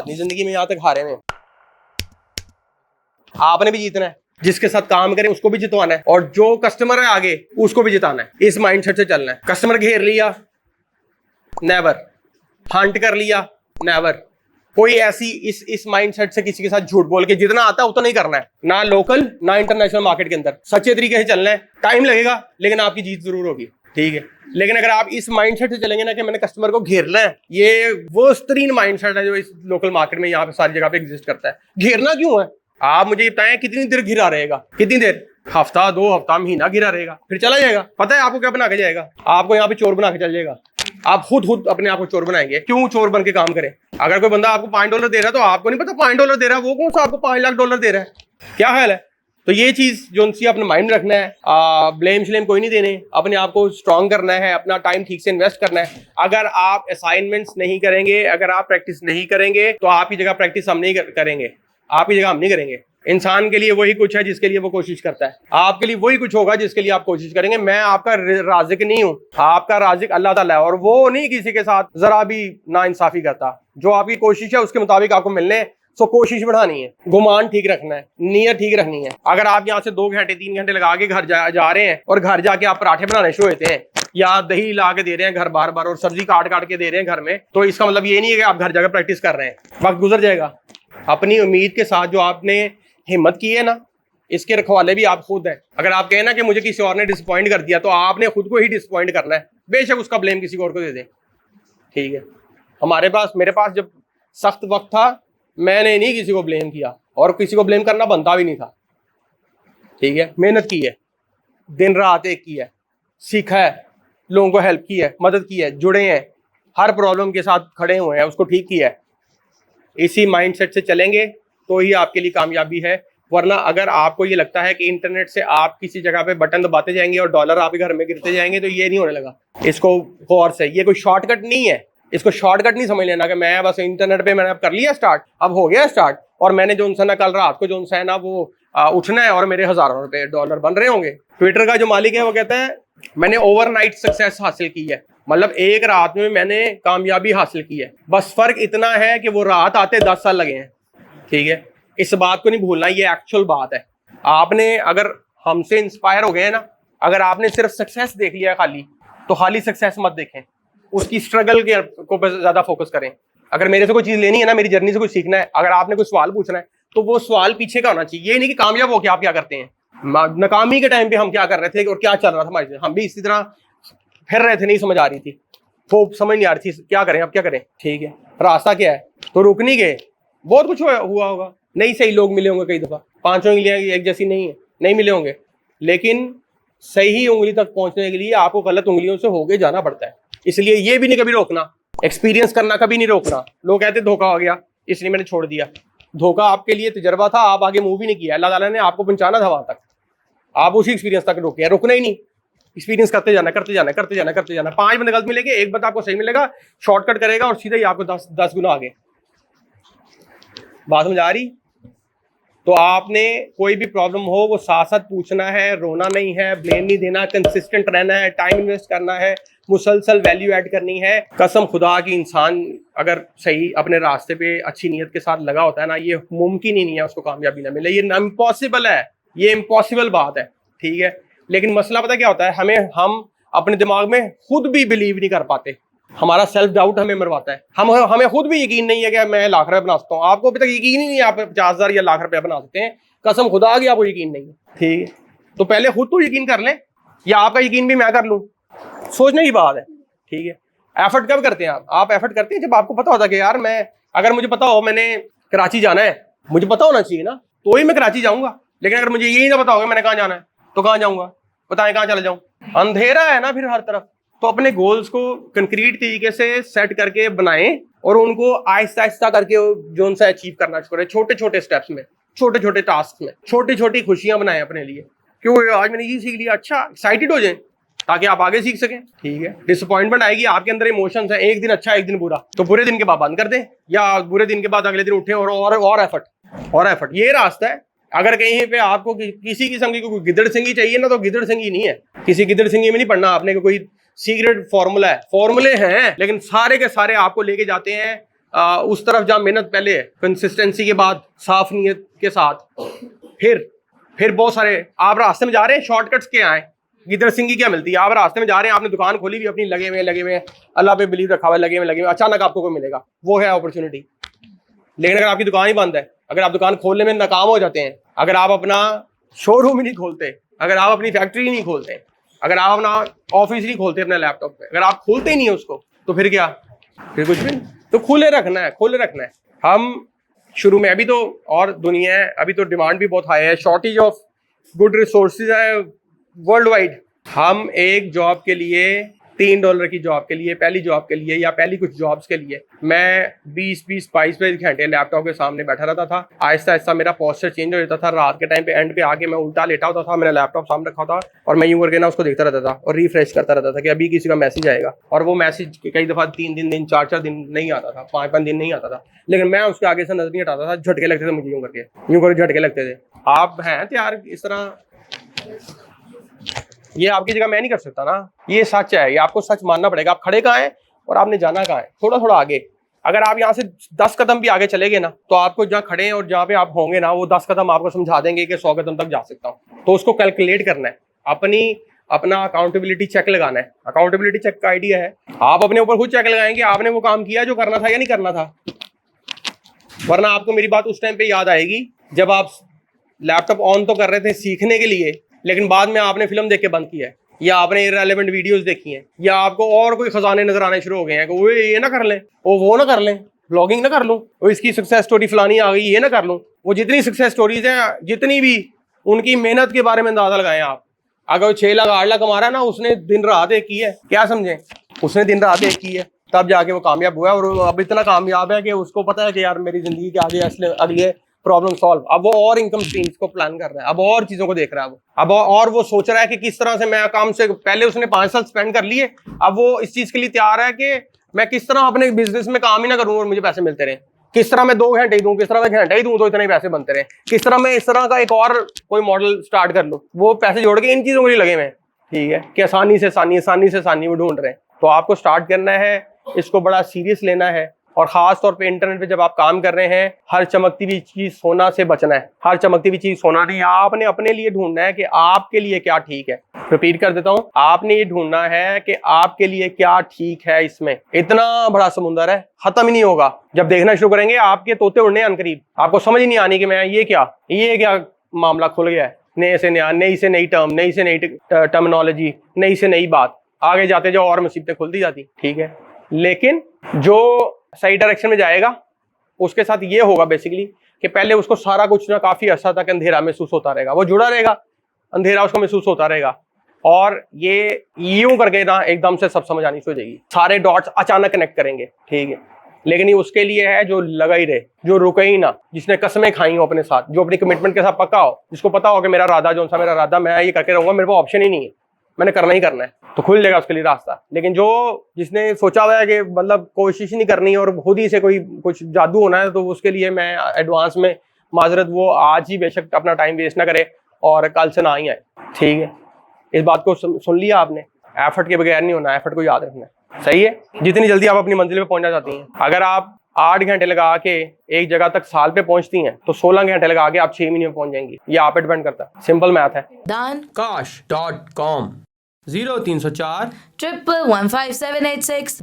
अपनी जिंदगी में यहाँ तक हारे हैं, आपने भी जीतना है। जिसके साथ काम करें उसको भी जितवाना है और जो कस्टमर है आगे उसको भी जिताना है। इस माइंडसेट से चलना है। कस्टमर घेर लिया, नेवर। हंट कर लिया, नेवर। कोई ऐसी इस माइंडसेट से किसी के साथ झूठ बोल के जितना आता है उतना नहीं करना है, ना लोकल ना इंटरनेशनल मार्केट के अंदर। सच्चे तरीके से चलना है। टाइम लगेगा लेकिन आपकी जीत जरूर होगी, ठीक है। लेकिन अगर आप इस माइंडसेट से चलेंगे ना कि मैंने कस्टमर को घेरना है, ये वो तरीन माइंडसेट है जो इस लोकल मार्केट में यहाँ पे सारी जगह पे एग्जिस्ट करता है। घेरना क्यों है? आप मुझे बताएं कितनी देर घिरा रहेगा? कितनी देर? हफ्ता, 2 हफ्ता, महीना घिरा रहेगा, फिर चला जाएगा। पता है आपको क्या बना के जाएगा? आपको यहाँ पे चोर बना के चल जाएगा। आप खुद अपने आप को चोर बनाएंगे। क्यों चोर बन के काम करें? अगर कोई बंदा आपको $5 दे रहा है तो आपको नहीं पता $5 दे रहा है, वो कौन सा आपको $5 लाख दे रहा है? क्या ख्याल है? तो ये चीज जो उनसे अपने माइंड में रखना है। ब्लेम श्लेम कोई नहीं देने, अपने आप को स्ट्रांग करना है, अपना टाइम ठीक से इन्वेस्ट करना है। अगर आप असाइनमेंट्स नहीं करेंगे, अगर आप प्रैक्टिस नहीं करेंगे तो आपकी जगह प्रैक्टिस हम नहीं करेंगे, आपकी जगह हम नहीं करेंगे। इंसान के लिए वही कुछ है जिसके लिए वो कोशिश करता है। आपके लिए वही कुछ होगा जिसके लिए आप कोशिश करेंगे। मैं आपका राज़िक नहीं हूं, आपका राज़िक अल्लाह ताला है, और वो नहीं किसी के साथ जरा भी नाइंसाफी करता। जो आपकी कोशिश है उसके मुताबिक आपको मिलने, सो कोशिश बढ़ानी है, गुमान ठीक रखना है, नीयत ठीक रखनी है। अगर आप यहाँ से 2 घंटे 3 घंटे लगा के घर जा रहे हैं और घर जाके आप पराठे बनाने शुरू होते हैं या दही ला के दे रहे हैं घर बार बार और सब्जी काट के दे रहे हैं घर में, तो इसका मतलब ये नहीं है कि आप घर जाकर प्रैक्टिस कर रहे हैं। वक्त गुजर जाएगा। अपनी उम्मीद के साथ जो आपने हिम्मत की है ना, इसके रखवाले भी आप खुद हैं। अगर आप कहें ना कि मुझे किसी और ने डिसअपॉइंट कर दिया, तो आपने खुद को ही डिसअपॉइंट करना है। बेशक उसका ब्लेम किसी और को दे दें, ठीक है। मेरे पास जब सख्त वक्त था, मैंने नहीं किसी को ब्लेम किया और किसी को ब्लेम करना बनता भी नहीं था, ठीक है। मेहनत की है, दिन रात एक की है, सीखा है, लोगों को हेल्प की है, मदद की है, जुड़े हैं, हर प्रॉब्लम के साथ खड़े हुए हैं, उसको ठीक किया है। इसी माइंडसेट से चलेंगे तो ही आपके लिए कामयाबी है। वरना अगर आपको ये लगता है कि इंटरनेट से आप किसी जगह पे बटन दबाते जाएंगे और डॉलर आपके घर में गिरते जाएंगे, तो ये नहीं होने लगा। इसको गौर से, ये कोई शॉर्टकट नहीं है, इसको शॉर्टकट नहीं समझ लेना कि मैं बस इंटरनेट पे मैंने अब कर लिया स्टार्ट, अब हो गया स्टार्ट, और मैंने जो उनसे ना कल रात को जो उनसे है ना वो उठना है और मेरे हजारों रुपए डॉलर बन रहे होंगे। ट्विटर का जो मालिक है वो कहता है मैंने ओवरनाइट सक्सेस हासिल की है, मतलब एक रात में मैंने कामयाबी हासिल की है। बस फर्क इतना है कि वो रात आते 10 साल लगे हैं, ठीक है। इस बात को नहीं भूलना, ये एक्चुअल बात है। आपने अगर हमसे इंस्पायर हो गए ना, अगर आपने सिर्फ सक्सेस देख लिया खाली, तो खाली सक्सेस मत देखें, उसकी स्ट्रगल के को ज्यादा फोकस करें। अगर मेरे से कोई चीज लेनी है ना, मेरी जर्नी से कुछ सीखना है, अगर आपने कोई सवाल पूछना है तो वो सवाल पीछे का होना चाहिए। ये नहीं कि कामयाब हो के आप क्या करते हैं, नाकामी के टाइम पे हम क्या कर रहे थे और क्या चल रहा था हमारे, हम भी इसी तरह फिर रहे थे, नहीं समझ आ रही थी, वो समझ नहीं आ रही थी क्या करें, अब क्या करें, ठीक है। रास्ता क्या है, तो रुक नहीं गए। बहुत कुछ हुआ होगा, नहीं सही लोग मिले होंगे, कई दफा 5 उंगलियां एक जैसी नहीं मिले होंगे, लेकिन सही उंगली तक पहुंचने के लिए आपको गलत उंगलियों से होके जाना पड़ता है। इसलिए ये भी नहीं कभी रोकना, एक्सपीरियंस करना कभी नहीं रोकना। लोग कहते धोखा हो गया इसलिए मैंने छोड़ दिया। धोखा आपके लिए तजर्बा था, आप आगे मूव ही नहीं किया। अल्लाह ताला ने आपको पहुंचाना था वहां तक, आप उसी एक्सपीरियंस तक रोके, रुकना ही नहीं, एक्सपीरियंस करते जाना 5 बंदे गलत मिलेंगे, एक बंदा आपको सही मिलेगा, शॉर्टकट करेगा और सीधा ही आपको 10 गुना आगे। बात समझ आ रही? तो आपने कोई भी प्रॉब्लम हो वो साथ साथ पूछना है, रोना नहीं है, ब्लेम नहीं देना, कंसिस्टेंट रहना है, टाइम इन्वेस्ट करना है, मुसलसल वैल्यू ऐड करनी है। कसम खुदा की इंसान अगर सही अपने रास्ते पे अच्छी नीयत के साथ लगा होता है ना, ये मुमकिन ही नहीं है उसको कामयाबी ना मिले, ये इम्पॉसिबल है, ये इम्पॉसिबल बात है, ठीक है। लेकिन मसला पता क्या होता है, हम अपने दिमाग में खुद भी बिलीव नहीं कर पाते, हमारा सेल्फ डाउट हमें मरवाता है। हमें खुद भी यकीन नहीं है कि मैं लाख रुपए बना सकता हूँ। आपको अभी तक यकीन ही नहीं है आप 50,000 या लाख रुपए बना सकते हैं, कसम खुदा की आपको यकीन नहीं है, ठीक है। तो पहले खुद तो यकीन कर लें, या आपका यकीन भी मैं कर लूँ, सोचने की बात है, ठीक है। एफर्ट कब करते हैं आप एफर्ट करते हैं जब आपको पता होता है कि यार अगर मुझे पता हो मैंने कराची जाना है, मुझे पता होना चाहिए ना, तो ही मैं कराची जाऊंगा। लेकिन अगर मुझे यही ना पता होगा मैंने कहाँ जाना है, तो कहाँ जाऊंगा, बताएं कहाँ चला जाऊं, अंधेरा है ना फिर हर तरफ। तो अपने गोल्स को कंक्रीट तरीके से सेट करके बनाएं और उनको आहिस्ता आहिस्ता करके जो उनसे अचीव करना शुरू करें, छोटे छोटे स्टेप्स में, छोटे छोटे टास्क में, छोटी छोटी खुशियां बनाएं अपने लिए। क्यों आज मैंने ये सीख लिया, अच्छा एक्साइटेड हो जाएं ताकि आप आगे सीख सकें, ठीक है। डिसअपॉइंटमेंट आएगी, आपके अंदर इमोशंस है, एक दिन अच्छा एक दिन बुरा, तो बुरे दिन के बाद बंद कर दें, या बुरे दिन के बाद अगले दिन उठें और एफर्ट। ये रास्ता है। अगर कहीं पे आपको किसी किस्म की कोई गिदड़ सिंगी चाहिए ना, तो गिदड़ सिंगी नहीं है, किसी गिदड़ सिंगी में नहीं पढ़ना आपने, कोई सीक्रेट फॉर्मूला है, फॉर्मूले हैं लेकिन सारे के सारे आपको लेके जाते हैं उस तरफ जहाँ मेहनत पहले है, कंसिस्टेंसी के बाद साफ नीयत के साथ, फिर बहुत सारे आप रास्ते में जा रहे हैं, शॉर्टकट्स के आए, गिदड़ सिंह की क्या मिलती है, आप रास्ते में जा रहे हैं, आपने दुकान खोली भी अपनी, लगे हुए अल्लाह पे बिलीव रखा हुआ है, लगे हुए अचानक आपको कोई मिलेगा, वो है अपॉर्चुनिटी। लेकिन अगर आपकी दुकान ही बंद है, अगर आप दुकान खोलने में नाकाम हो जाते हैं, अगर आप अपना शोरूम ही नहीं खोलते, अगर आप अपनी फैक्ट्री नहीं खोलते, अगर आप अपना ऑफिस नहीं खोलते अपने लैपटॉप पे, अगर आप खोलते ही नहीं है उसको, तो फिर क्या, फिर कुछ भी नहीं। तो खुले रखना है। हम शुरू में अभी तो, और दुनिया है अभी तो डिमांड भी बहुत हाई है, शॉर्टेज ऑफ गुड रिसोर्सेज है वर्ल्ड वाइड। हम एक जॉब के लिए, $3 की जॉब के लिए, पहली जॉब के लिए या पहली कुछ जॉब्स के लिए मैं 20-22 घंटे लैपटॉप के सामने बैठा रहता था। आहिस्ता आहिस्ता मेरा पोस्चर चेंज हो जाता था, रात के टाइम पे एंड पे आके मैं उल्टा लेटा होता था, मेरा लैपटॉप सामने रखा था और मैं यूं करके ना उसको देखता रहता था और रिफ्रेश करता रहता था कि अभी किसी का मैसेज आएगा, और वो मैसेज कई दफ़ा 3 दिन 4 दिन नहीं आता था, 5 दिन नहीं आता था, लेकिन मैं उसके आगे से नजर नहीं हटाता था, झटके लगते थे मुझे, यूं करके झटके लगते थे। आप हैं तैयार इस तरह? ये आपकी जगह मैं नहीं कर सकता ना, ये सच है, ये आपको सच मानना पड़ेगा। आप खड़े कहाँ हैं और आपने जाना कहाँ है, थोड़ा थोड़ा आगे। अगर आप यहाँ से 10 कदम भी आगे चले गए ना, तो आपको जहाँ खड़े हैं और जहाँ पे आप होंगे ना, वो 10 कदम आपको समझा देंगे कि 100 कदम तक जा सकता हूँ। तो उसको कैलकुलेट करना है, अपना अकाउंटेबिलिटी चेक लगाना है। अकाउंटेबिलिटी चेक का आइडिया है, आप अपने ऊपर खुद चेक लगाएंगे आपने वो काम किया जो करना था या नहीं करना था। वरना आपको मेरी बात उस टाइम पे याद आएगी जब आप लैपटॉप ऑन तो कर रहे थे सीखने के लिए, लेकिन बाद में आपने फिल्म देख के बंद किया है, या आपने इररिलेवेंट वीडियोस देखी हैं, या आपको और कोई खजाने नजर आने शुरू हो गए हैं कि वो ये ना कर लें, वो ना कर लें, ब्लॉगिंग ना कर लूँ, वो इसकी सक्सेस स्टोरी फलानी आ गई, ये ना कर लूँ। वो जितनी सक्सेस स्टोरीज हैं, जितनी भी, उनकी मेहनत के बारे में अंदाजा लगाएं आप। अगर वो 6 लाख 8 लाख कमा रहा है ना, उसने दिन रात एक की है, क्या समझें, उसने दिन रात एक की है, तब जाके वो कामयाब हुआ है। और अब इतना कामयाब है कि उसको पता है कि यार मेरी जिंदगी के आगे अगली प्रॉब्लम सॉल्व। अब वो और इनकम स्ट्रीम्स को प्लान कर रहा है, अब और चीजों को देख रहा है वो, अब और वो सोच रहा है कि किस तरह से मैं काम से, पहले उसने 5 साल स्पेंड कर लिए, अब वो इस चीज के लिए तैयार है कि मैं किस तरह अपने बिजनेस में काम ही ना करूं और मुझे पैसे मिलते रहे, किस तरह मैं 2 घंटे ही दूं, किस तरह मैं घंटे ही दूं तो इतने ही पैसे बनते रहे, किस तरह मैं इस तरह का एक और कोई मॉडल स्टार्ट कर लूं। वो पैसे जोड़ के इन चीजों के लिए लगे हुए हैं, ठीक है, कि आसानी से आसानी वो ढूंढ रहे हैं। तो आपको स्टार्ट करना है, इसको बड़ा सीरियस लेना है, और खास तौर पे इंटरनेट पे जब आप काम कर रहे हैं, हर चमकती हुई चीज सोना से बचना है। हर चमकती हुई चीज सोना नहीं, आपने अपने लिए ढूंढना है कि आपके लिए क्या ठीक है। रिपीट कर देता हूं, आपने ये ढूंढना है कि आपके लिए क्या ठीक है। इसमें इतना बड़ा समुंदर है, खत्म ही नहीं होगा। जब देखना शुरू करेंगे आपके तोते उड़ने अनकरीब, आपको समझ ही नहीं आनी कि मैं ये क्या मामला खुल गया है, नए से नया, नई से नई टर्म, नई से नई टर्मिनोलॉजी, नई से नई बात, आगे जाते जाओ और मुसीबतें खुलती जाती, ठीक है। लेकिन जो सही डायरेक्शन में जाएगा, उसके साथ ये होगा बेसिकली कि पहले उसको सारा कुछ ना काफी अर्सा तक अंधेरा महसूस होता रहेगा, वो जुड़ा रहेगा, अंधेरा उसको महसूस होता रहेगा, और ये यूं करके ना एकदम से सब समझ आनी शुरू हो जाएगी, सारे डॉट्स अचानक कनेक्ट करेंगे, ठीक है। लेकिन ये उसके लिए है जो लगा ही रहे, जो रुके ही ना, जिसने कसमें खाई हो अपने साथ, जो अपनी कमिटमेंट के साथ पक्का हो, जिसको पता हो कि मेरा राधा जो सा मेरा राधा, मैं ये करके रहूंगा, मेरे को ऑप्शन ही नहीं है, मैंने करना ही करना है, तो खुल जाएगा उसके लिए रास्ता। लेकिन जिसने सोचा हुआ है कि मतलब कोशिश नहीं करनी और खुद ही से कोई कुछ जादू होना है, तो उसके लिए मैं एडवांस में माजरत, वो आज ही बेशक अपना टाइम वेस्ट ना करे और कल से ना ही आए, ठीक है। इस बात को सुन लिया आपने, एफर्ट के बगैर नहीं होना, एफर्ट को याद रखना है, सही है। जितनी जल्दी आप अपनी मंजिल पे पहुंचना चाहती हैं, अगर आप 8 घंटे लगा के एक जगह तक साल पे पहुंचती हैं, तो 16 घंटे लगा के आप 6 महीने में पहुंच जाएंगी। ये आप पे डिपेंड करता है, सिंपल मैथ है। Dankash.com 0304 1115786